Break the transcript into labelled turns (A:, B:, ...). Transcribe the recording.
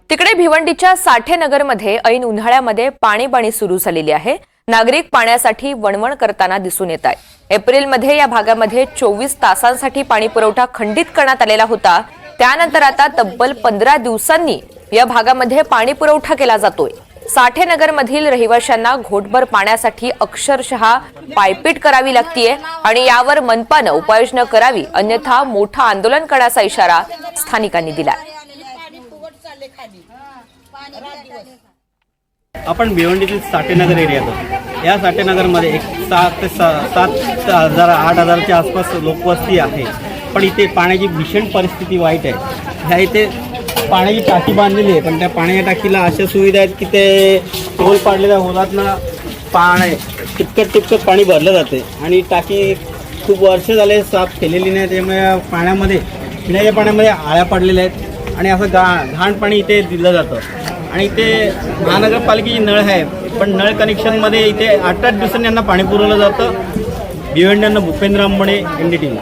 A: तिकडे भिवंडीच्या साठेनगरमध्ये ऐन उन्हाळ्यामध्ये पाणी सुरू झालेली आहे। नागरिक पाण्यासाठी वणवण करताना दिसून येत आहे। एप्रिलमध्ये या भागामध्ये 24 तासांसाठी पाणी पुरवठा खंडित करण्यात आलेला होता। त्यानंतर आता तब्बल 15 दिवसांनी या भागामध्ये पाणी पुरवठा केला जातोय। साठेनगरमधील रहिवाशांना घोटभर पाण्यासाठी अक्षरशः पायपीट करावी लागतीये आणि यावर मनपाने उपाययोजना करावी, अन्यथा मोठं आंदोलन करण्याचा इशारा स्थानिकांनी दिलाय।
B: आपण भिवंडीतील साठेनगर एरियात या साठेनगरमध्ये 7 ते 8,000च्या आसपास लोकवस्ती आहे। पण इथे पाण्याची भीषण परिस्थिती वाईट आहे। ह्या इथे पाण्याची टाकी बांधलेली आहे, पण त्या पाण्याच्या टाकीला अशा सुविधा आहेत की ते होल पाडलेल्या होलातनं पाणी टिपकत पाणी भरलं जाते आणि टाकी खूप वर्ष झाले साफ केलेली नाही। त्यामुळे पाण्यामध्ये पिण्याच्या पाण्यामध्ये आळ्या पडलेल्या आहेत आणि असं घाण पाणी इथे दिलं जातं। आणि इथे महानगरपालिकेची नळ आहे, पण नळ कनेक्शनमध्ये इथे 8-8 दिवसांनी यांना पाणी पुरवलं जातं। भिवंडी भूपेंद्र आंबणे, NDTV।